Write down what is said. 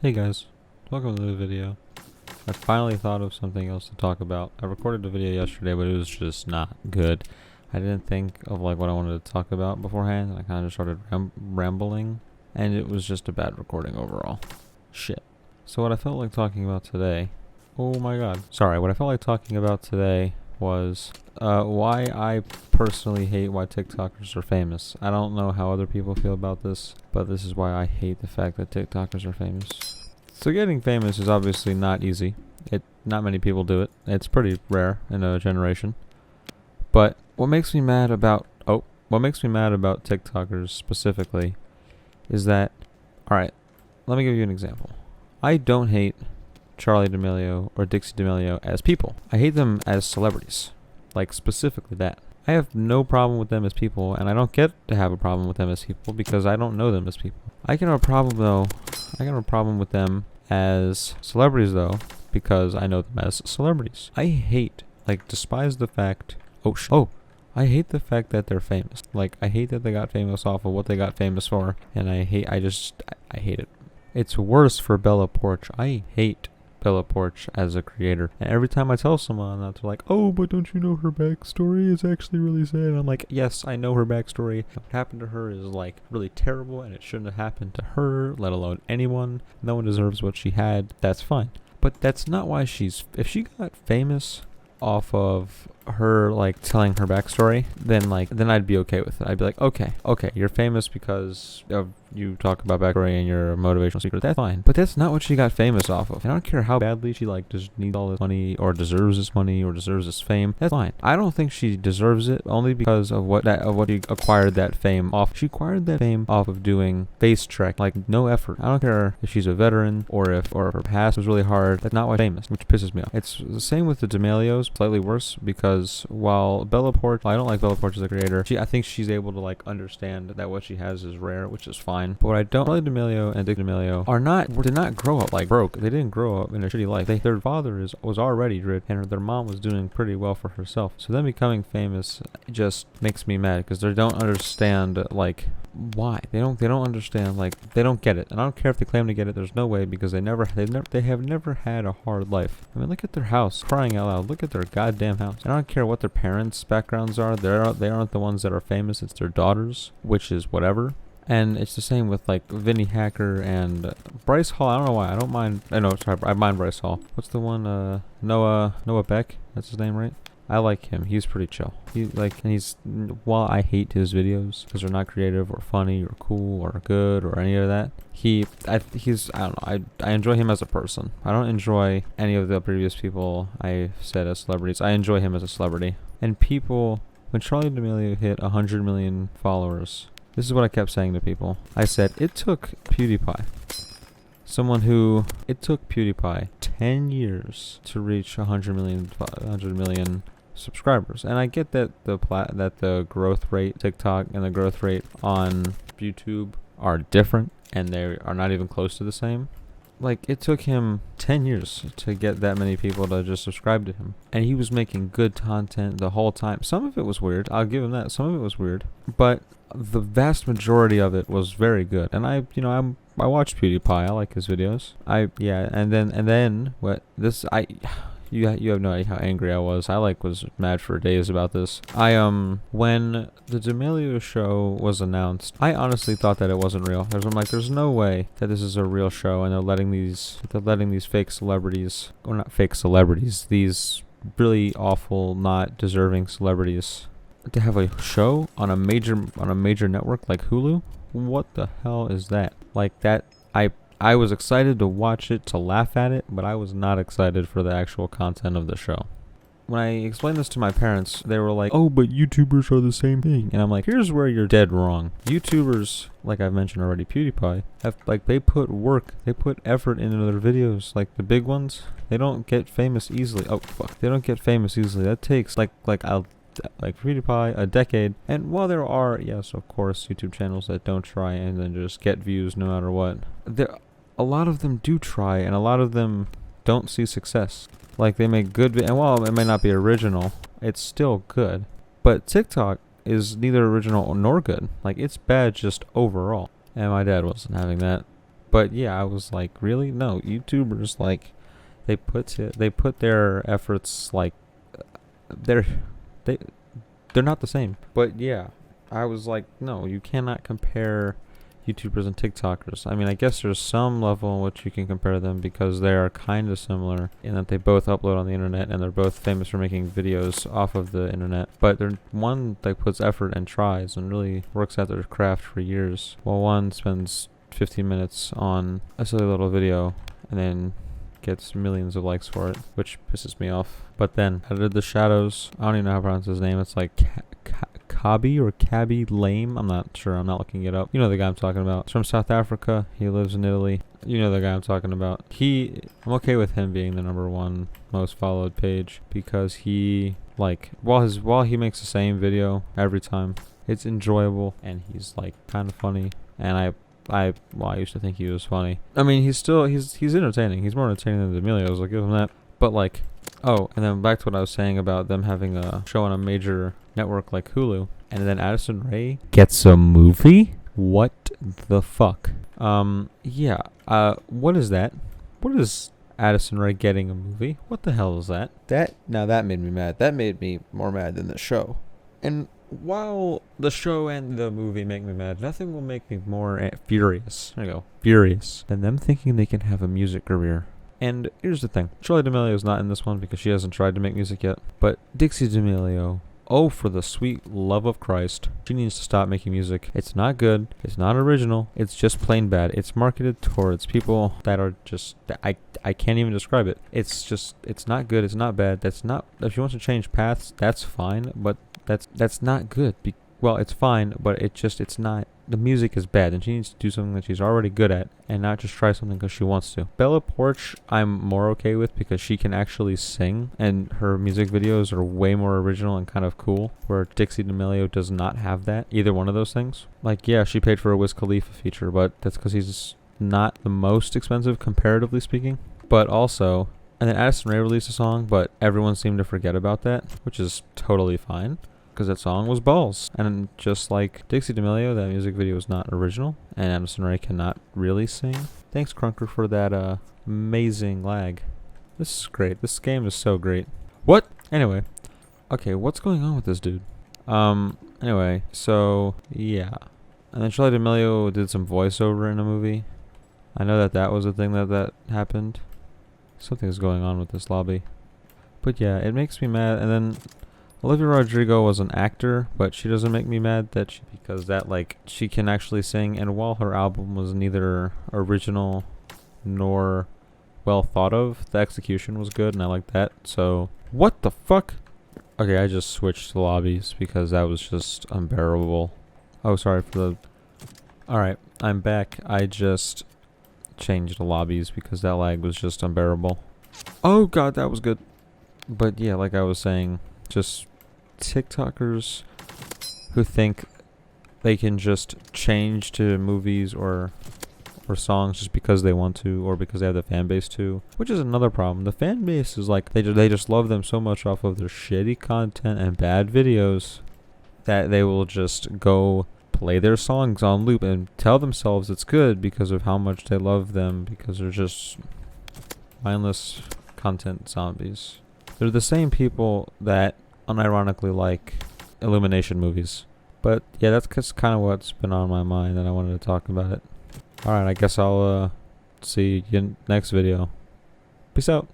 Hey guys, welcome to the video. I finally thought of something else to talk about. I recorded a video yesterday, but it was just not good. I didn't think of like what I wanted to talk about beforehand, and I kind of started rambling, and it was just a bad recording overall. Shit. So what I felt like talking about today, oh my god. Sorry, what I felt like talking about today was why I personally hate why TikTokers are famous. I don't know how other people feel about this, but this is why I hate the fact that TikTokers are famous. So getting famous is obviously not easy. Not many people do it. It's pretty rare in a generation. But what makes me mad about TikTokers specifically is that, alright, let me give you an example. I don't hate Charli D'Amelio or Dixie D'Amelio as people. I hate them as celebrities. Like, specifically that. I have no problem with them as people, and I don't get to have a problem with them as people because I don't know them as people. I can have a problem with them as celebrities though, because I know them as celebrities. I despise the fact, I hate the fact that they're famous. Like, I hate that they got famous off of what they got famous for, and I hate it. It's worse for Bella Poarch. I hate Bella Poarch as a creator. And every time I tell someone that, they're like, oh, but don't you know her backstory? It's actually really sad. And I'm like, yes, I know her backstory. What happened to her is like really terrible, and it shouldn't have happened to her, let alone anyone. No one deserves what she had. That's fine. But that's not why if she got famous off of her like telling her backstory, then I'd be okay with it. I'd be like, okay, you're famous because of you talk about backstory and you're a motivational speaker. That's fine. But that's not what she got famous off of. I don't care how badly she just needs all this money or deserves this money or deserves this fame. That's fine. I don't think she deserves it only because of what she acquired that fame off. She acquired that fame off of doing face track, like no effort. I don't care if she's a veteran or if her past was really hard. That's not why she's famous, which pisses me off. It's the same with the D'Amelios, slightly worse, because while Bella Poarch, I don't like Bella Poarch as a creator. I think she's able to like understand that what she has is rare, which is fine. But what I don't, Charli D'Amelio and Dick D'Amelio did not grow up like broke. They didn't grow up in a shitty life. Their father was already rich, and their mom was doing pretty well for herself. So them becoming famous just makes me mad because they don't understand like why. They don't understand, like they don't get it. And I don't care if they claim to get it. There's no way, because they have never had a hard life. I mean, look at their house. Crying out loud. Look at their goddamn house. And I don't care what their parents' backgrounds are. They aren't the ones that are famous. It's their daughters, which is whatever. And it's the same with like Vinnie Hacker and Bryce Hall. I don't know why. I mind Bryce Hall. What's the one? Noah Beck. That's his name, right? I like him. He's pretty chill. While I hate his videos because they're not creative or funny or cool or good or any of that, I don't know. I enjoy him as a person. I don't enjoy any of the previous people I said as celebrities. I enjoy him as a celebrity. And when Charli D'Amelio hit 100 million followers, this is what I kept saying to people. I said, it took PewDiePie 10 years to reach 100 million subscribers. And I get that the growth rate TikTok and the growth rate on YouTube are different, and they are not even close to the same. Like, it took him 10 years to get that many people to just subscribe to him. And he was making good content the whole time. Some of it was weird. I'll give him that. Some of it was weird. But the vast majority of it was very good. And I watch PewDiePie. I like his videos. You have no idea how angry I was. I was mad for days about this. When the D'Amelio show was announced, I honestly thought that it wasn't real. There's no way that this is a real show, and they're letting these fake celebrities, or not fake celebrities, these really awful, not deserving celebrities, to have a show on a major network like Hulu. What the hell is that? Like that, I was excited to watch it, to laugh at it, but I was not excited for the actual content of the show. When I explained this to my parents, they were like, oh, but YouTubers are the same thing. And I'm like, here's where you're dead wrong. YouTubers, like I've mentioned already, PewDiePie, they put work, they put effort into their videos. Like the big ones, they don't get famous easily. They don't get famous easily. That takes like PewDiePie, a decade. And while there are, yes, of course, YouTube channels that don't try and then just get views no matter what, a lot of them do try, and a lot of them don't see success. Like, they make good and while it may not be original, it's still good. But TikTok is neither original nor good. Like, it's bad just overall. And my dad wasn't having that. But yeah, I was like, really? No, YouTubers like they put their efforts like they're they they're not the same. But yeah, I was like, no, you cannot compare YouTubers and TikTokers. I mean, I guess there's some level in which you can compare them because they are kind of similar in that they both upload on the internet and they're both famous for making videos off of the internet. But they're one that puts effort and tries and really works at their craft for years, while one spends 15 minutes on a silly little video and then gets millions of likes for it, which pisses me off. But then Edited the Shadows, I don't even know how to pronounce his name. It's like Kabi or Kabi Lame. I'm not sure. I'm not looking it up. You know the guy I'm talking about. He's from South Africa. He lives in Italy. You know the guy I'm talking about. I'm okay with him being the #1 most followed page because he like while he makes the same video every time, it's enjoyable and he's like kind of funny. And I used to think he was funny. I mean, he's entertaining. He's more entertaining than D'Amelio, so I'll give him that. But like, oh, and then back to what I was saying about them having a show on a major network like Hulu, and then Addison Rae gets a movie? What the fuck? Yeah. What is that? What is Addison Rae getting a movie? What the hell is that? Now that made me mad. That made me more mad than the show. And while the show and the movie make me mad, nothing will make me more furious. There you go. Furious. Than them thinking they can have a music career. And here's the thing. Charli D'Amelio is not in this one because she hasn't tried to make music yet. But Dixie D'Amelio, oh, for the sweet love of Christ, she needs to stop making music. It's not good. It's not original. It's just plain bad. It's marketed towards people that are just... I can't even describe it. It's just... It's not good. It's not bad. That's not... If she wants to change paths, that's fine. But that's not good. Well, it's fine, but it's not... The music is bad, and she needs to do something that she's already good at, and not just try something because she wants to. Bella Poarch, I'm more okay with because she can actually sing, and her music videos are way more original and kind of cool, where Dixie D'Amelio does not have that, either one of those things. Like, yeah, she paid for a Wiz Khalifa feature, but that's because he's not the most expensive, comparatively speaking. But also, and then Addison Rae released a song, but everyone seemed to forget about that, which is totally fine. Because that song was balls. And just like Dixie D'Amelio, that music video was not original. And Addison Rae cannot really sing. Thanks, Crunker, for that amazing lag. This is great. This game is so great. What? Anyway. Okay, what's going on with this dude? Anyway, so, yeah. And then Charli D'Amelio did some voiceover in a movie. I know that was a thing that happened. Something's going on with this lobby. But yeah, it makes me mad. And then... Olivia Rodrigo was an actor, but she doesn't make me mad because she can actually sing, and while her album was neither original nor well thought of, the execution was good and I like that. So, what the fuck? Okay, I just switched lobbies because that was just unbearable. Oh, sorry for the... Alright, I'm back. I just changed the lobbies because that lag was just unbearable. Oh god, that was good. But yeah, like I was saying, just... TikTokers who think they can just change to movies or songs just because they want to or because they have the fan base to, which is another problem. The fan base is like they just love them so much off of their shitty content and bad videos that they will just go play their songs on loop and tell themselves it's good because of how much they love them, because they're just mindless content zombies. They're the same people that unironically like Illumination movies. But yeah, that's kind of what's been on my mind and I wanted to talk about it. Alright, I guess I'll see you in next video. Peace out.